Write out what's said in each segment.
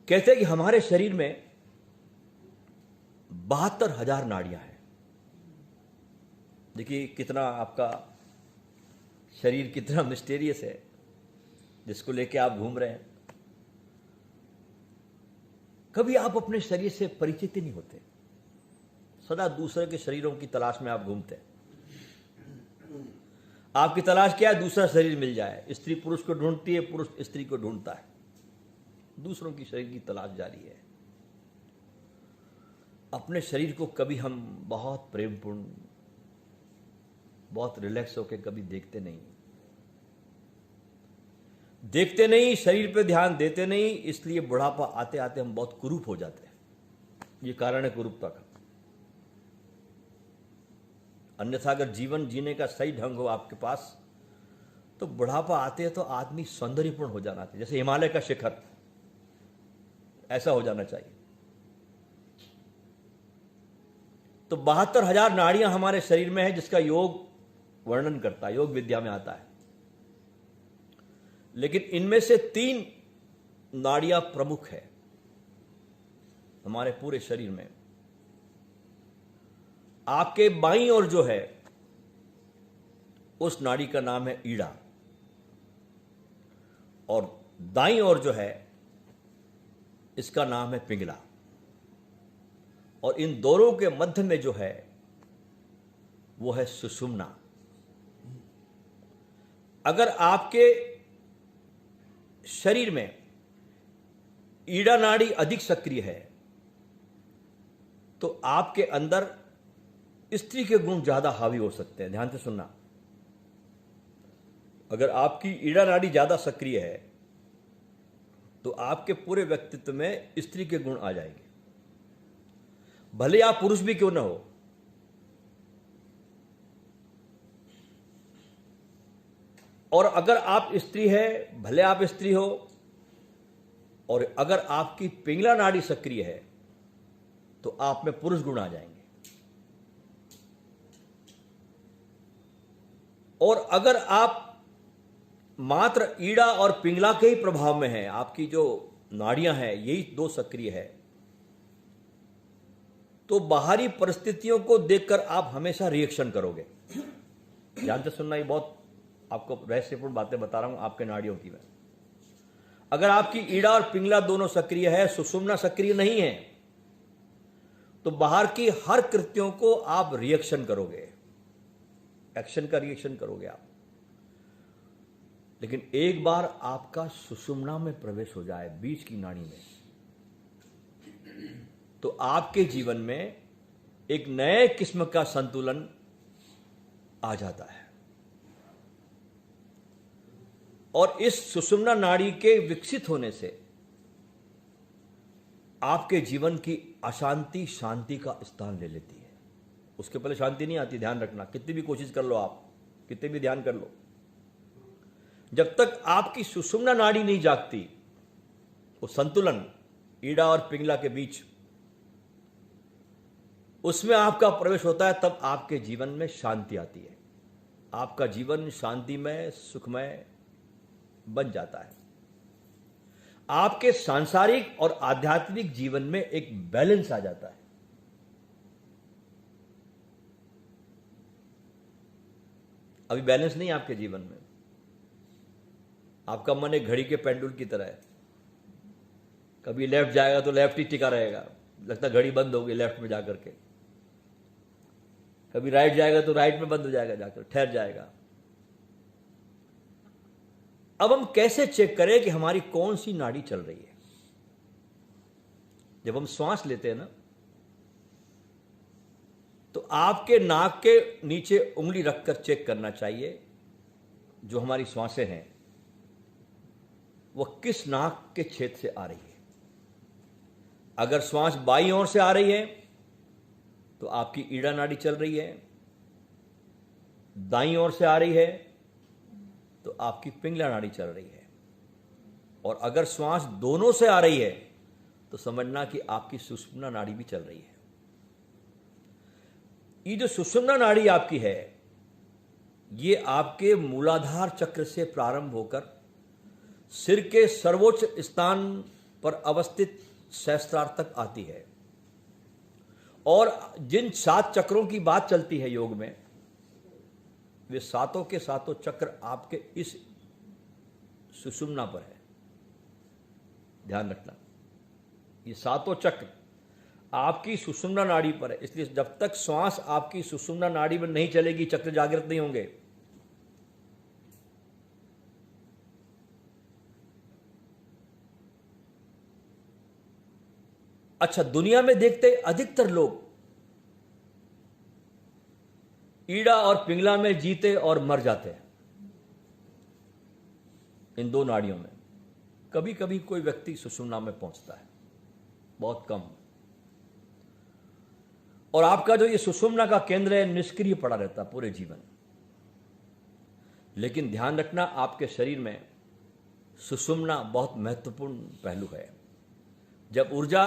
कहते हैं कि हमारे शरीर में 72,000 नाड़ियां हैं। देखिए कितना आपका शरीर कितना मिस्टीरियस है, जिसको लेके आप घूम रहे हैं। कभी आप अपने शरीर से परिचित ही नहीं होते, सदा दूसरे के शरीरों की तलाश में आप घूमते हैं। आपकी तलाश क्या है? दूसरा शरीर मिल जाए। स्त्री पुरुष को ढूंढती है, पुरुष स्त्री को ढूंढता है। दूसरों की शरीर की तलाश जारी है। अपने शरीर को कभी हम बहुत प्रेमपूर्ण, बहुत रिलैक्स होकर कभी देखते नहीं, शरीर पे ध्यान देते नहीं। इसलिए बुढ़ापा आते आते हम बहुत कुरूप हो जाते हैं। ये कारण है कुरूपता का। अन्यथा अगर जीवन जीने का सही ढंग हो आपके पास, तो बुढ़ापा आते हैं तो आदमी सौंदर्यपूर्ण हो जाना चाहिए, जैसे हिमालय का शिखर, ऐसा हो जाना चाहिए। तो 72,000 नाड़ियां हमारे शरीर में है, जिसका योग वर्णन करता है, योग विद्या में आता है। लेकिन इनमें से 3 नाड़ियां प्रमुख है हमारे पूरे शरीर में। आपके बाईं ओर जो है उस नाड़ी का नाम है ईड़ा, और दाईं ओर जो है इसका नाम है पिंगला, और इन दोनों के मध्य में जो है वो है सुषुम्ना। अगर आपके शरीर में ईड़ा नाड़ी अधिक सक्रिय है तो आपके अंदर स्त्री के गुण ज्यादा हावी हो सकते हैं। ध्यान से सुनना, अगर आपकी ईड़ा नाड़ी ज्यादा सक्रिय है तो आपके पूरे व्यक्तित्व में स्त्री के गुण आ जाएंगे, भले आप पुरुष भी क्यों ना हो। और अगर आप स्त्री है, भले आप स्त्री हो, और अगर आपकी पिंगला नाड़ी सक्रिय है तो आप में पुरुष गुण आ जाएंगे। और अगर आप मात्र ईड़ा और पिंगला के ही प्रभाव में हैं, आपकी जो नाड़ियां हैं यही 2 सक्रिय है, तो बाहरी परिस्थितियों को देखकर आप हमेशा रिएक्शन करोगे। ध्यान से सुनना, ये बहुत आपको रहस्यपूर्ण बातें बता रहा हूं आपके नाड़ियों की मैं। अगर आपकी ईड़ा और पिंगला दोनों सक्रिय है, सुषुम्ना सक्रिय नहीं है, तो बाहर की हर कृत्यों को आप रिएक्शन करोगे, एक्शन का रिएक्शन करोगे आप। लेकिन एक बार आपका सुषुम्ना में प्रवेश हो जाए, बीच की नाड़ी में, तो आपके जीवन में एक नए किस्म का संतुलन आ जाता है। और इस सुषुम्ना नाड़ी के विकसित होने से आपके जीवन की अशांति शांति का स्थान ले लेती है। उसके पहले शांति नहीं आती, ध्यान रखना। कितनी भी कोशिश कर लो आप, कितने भी ध्यान कर लो, जब तक आपकी सुषुम्ना नाड़ी नहीं जागती, वो संतुलन ईड़ा और पिंगला के बीच, उसमें आपका प्रवेश होता है, तब आपके जीवन में शांति आती है। आपका जीवन शांतिमय सुखमय बन जाता है। आपके सांसारिक और आध्यात्मिक जीवन में एक बैलेंस आ जाता है। अभी बैलेंस नहीं है आपके जीवन में। आपका मन एक घड़ी के पेंडुल की तरह है, कभी लेफ्ट जाएगा तो लेफ्ट ही टिका रहेगा, लगता है घड़ी बंद हो गई लेफ्ट में जाकर के। कभी राइट जाएगा तो राइट में बंद हो जाएगा, जाकर ठहर जाएगा। अब हम कैसे चेक करें कि हमारी कौन सी नाड़ी चल रही है? जब हम श्वास लेते हैं ना, तो आपके नाक के नीचे उंगली रखकर चेक करना चाहिए जो हमारी श्वासें हैं वह किस नाक के छेद से आ रही है। अगर श्वास बाईं ओर से आ रही है तो आपकी ईड़ा नाड़ी चल रही है, दाईं ओर से आ रही है तो आपकी पिंगला नाड़ी चल रही है, और अगर श्वास दोनों से आ रही है तो समझना कि आपकी सुषुम्ना नाड़ी भी चल रही है। ये जो सुषुम्ना नाड़ी आपकी है, ये आपके मूलाधार चक्र से प्रारंभ होकर सिर के सर्वोच्च स्थान पर अवस्थित सहस्त्रार तक आती है। और जिन 7 चक्रों की बात चलती है योग में, वे सातों के सातों चक्र आपके इस सुषुम्ना पर है। ध्यान रखना, ये सातों चक्र आपकी सुषुम्ना नाड़ी पर है। इसलिए जब तक श्वास आपकी सुषुम्ना नाड़ी में नहीं चलेगी, चक्र जागृत नहीं होंगे। अच्छा, दुनिया में देखते अधिकतर लोग ईड़ा और पिंगला में जीते और मर जाते हैं, इन 2 नाड़ियों में। कभी कभी कोई व्यक्ति सुषुम्ना में पहुंचता है, बहुत कम। और आपका जो ये सुषुम्ना का केंद्र है, निष्क्रिय पड़ा रहता पूरे जीवन। लेकिन ध्यान रखना, आपके शरीर में सुषुम्ना बहुत महत्वपूर्ण पहलू है। जब ऊर्जा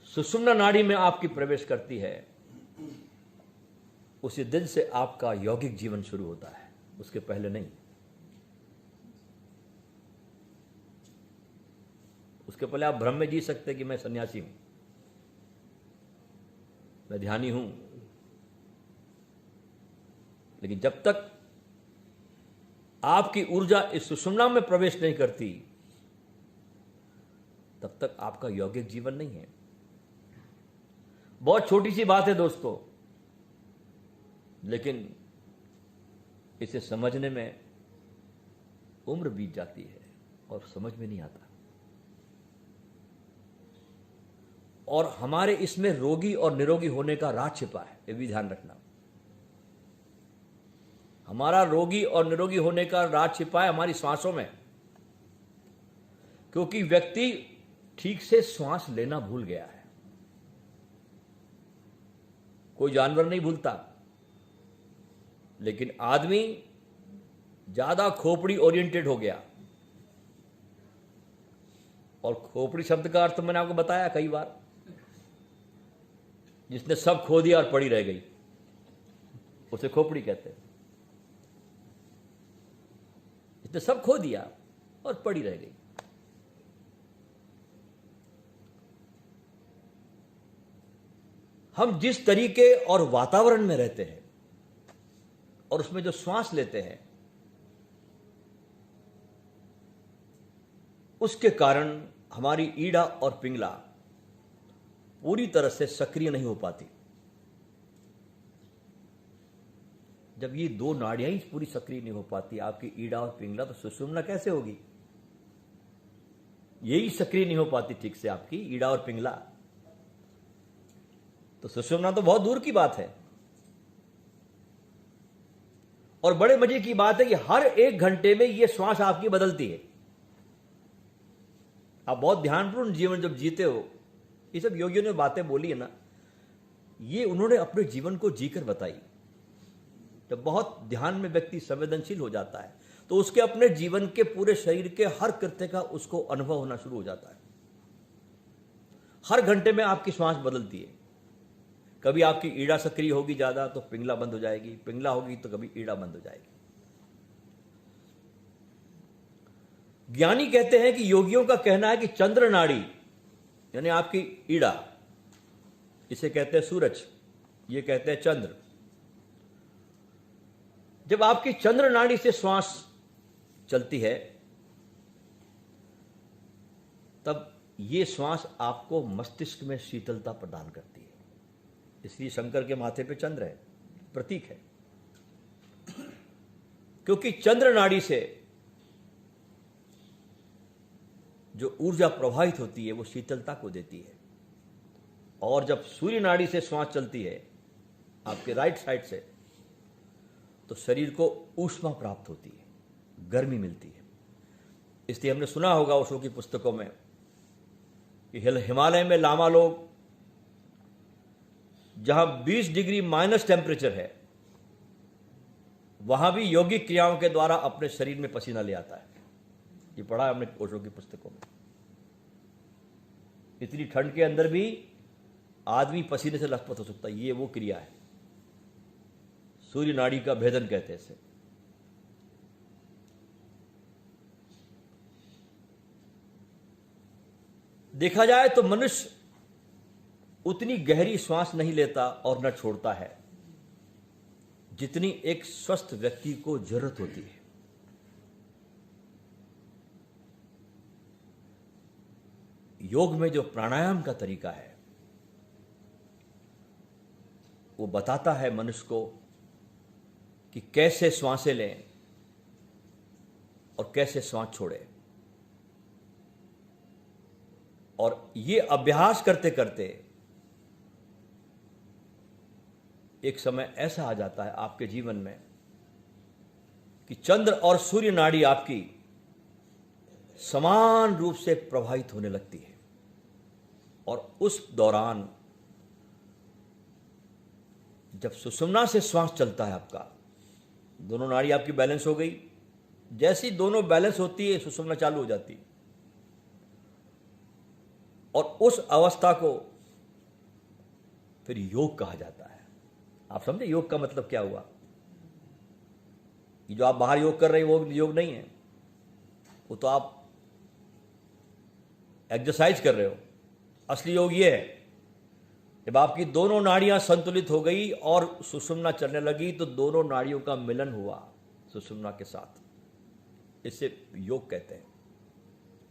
सुषुम्ना नाड़ी में आपकी प्रवेश करती है, उसी दिन से आपका यौगिक जीवन शुरू होता है, उसके पहले नहीं। उसके पहले आप भ्रम में जी सकते हैं कि मैं सन्यासी हूं, मैं ध्यानी हूं। लेकिन जब तक आपकी ऊर्जा इस सुषुम्ना में प्रवेश नहीं करती, तब तक आपका यौगिक जीवन नहीं है। बहुत छोटी सी बात है दोस्तों, लेकिन इसे समझने में उम्र बीत जाती है और समझ में नहीं आता। और हमारे इसमें रोगी और निरोगी होने का राज छिपा है, ये भी ध्यान रखना। हमारा रोगी और निरोगी होने का राज छिपा है हमारी श्वासों में। क्योंकि व्यक्ति ठीक से श्वास लेना भूल गया है। कोई जानवर नहीं भूलता, लेकिन आदमी ज्यादा खोपड़ी ओरिएंटेड हो गया। और खोपड़ी शब्द का अर्थ मैंने आपको बताया कई बार, जिसने सब खो दिया और पड़ी रह गई, उसे खोपड़ी कहते हैं। जिसने सब खो दिया और पड़ी रह गई। हम जिस तरीके और वातावरण में रहते हैं और उसमें जो श्वास लेते हैं, उसके कारण हमारी ईड़ा और पिंगला पूरी तरह से सक्रिय नहीं हो पाती। जब ये 2 नाड़ियां ही पूरी सक्रिय नहीं हो पाती, आपकी ईड़ा और पिंगला, तो सुषुम्ना कैसे होगी? यही सक्रिय नहीं हो पाती ठीक से आपकी ईड़ा और पिंगला, तो सुषुम्ना तो बहुत दूर की बात है। और बड़े मजे की बात है कि हर 1 घंटे में यह श्वास आपकी बदलती है। आप बहुत ध्यानपूर्ण जीवन जब जीते हो, ये सब योगियों ने बातें बोली है ना, ये उन्होंने अपने जीवन को जीकर बताई। जब बहुत ध्यान में व्यक्ति संवेदनशील हो जाता है, तो उसके अपने जीवन के पूरे शरीर के हर कृत्य का उसको अनुभव होना शुरू हो जाता है। हर घंटे में आपकी श्वास बदलती है। कभी आपकी ईड़ा सक्रिय होगी ज्यादा तो पिंगला बंद हो जाएगी, पिंगला होगी तो कभी ईड़ा बंद हो जाएगी। ज्ञानी कहते हैं कि योगियों का कहना है कि चंद्र नाड़ी, यानी आपकी ईड़ा, इसे कहते हैं सूरज, ये कहते हैं चंद्र। जब आपकी चंद्र नाड़ी से श्वास चलती है, तब ये श्वास आपको मस्तिष्क में शीतलता प्रदान करती है। इसलिए शंकर के माथे पे चंद्र है, प्रतीक है। क्योंकि चंद्र नाड़ी से जो ऊर्जा प्रवाहित होती है वो शीतलता को देती है। और जब सूर्य नाड़ी से श्वास चलती है आपके राइट साइड से, तो शरीर को ऊष्मा प्राप्त होती है, गर्मी मिलती है। इसलिए हमने सुना होगा ओशो की पुस्तकों में कि हिमालय में लामा लोग, जहां 20 डिग्री माइनस टेम्परेचर है, वहां भी यौगिक क्रियाओं के द्वारा अपने शरीर में पसीना ले आता है। ये पढ़ा है हमने ओशो की पुस्तकों में। इतनी ठंड के अंदर भी आदमी पसीने से लथपथ हो सकता है। ये वो क्रिया है, सूर्य नाड़ी का भेदन कहते हैं इसे। देखा जाए तो मनुष्य उतनी गहरी श्वास नहीं लेता और न छोड़ता है जितनी एक स्वस्थ व्यक्ति को जरूरत होती है। योग में जो प्राणायाम का तरीका है वो बताता है मनुष्य को कि कैसे श्वासें लें और कैसे श्वास छोड़े। और ये अभ्यास करते करते एक समय ऐसा आ जाता है आपके जीवन में कि चंद्र और सूर्य नाड़ी आपकी समान रूप से प्रभावित होने लगती है। और उस दौरान जब सुषुम्ना से श्वास चलता है, आपका दोनों नाड़ी आपकी बैलेंस हो गई, जैसी दोनों बैलेंस होती है सुषुम्ना चालू हो जाती है। और उस अवस्था को फिर योग कहा जाता है। आप समझे योग का मतलब क्या हुआ? ये जो आप बाहर योग कर रहे हैं वो योग नहीं है, वो तो आप एक्सरसाइज कर रहे हो। असली योग ये है जब आपकी दोनों नाड़ियां संतुलित हो गई और सुषुम्ना चलने लगी तो दोनों नाड़ियों का मिलन हुआ सुषुम्ना के साथ, इसे योग कहते हैं।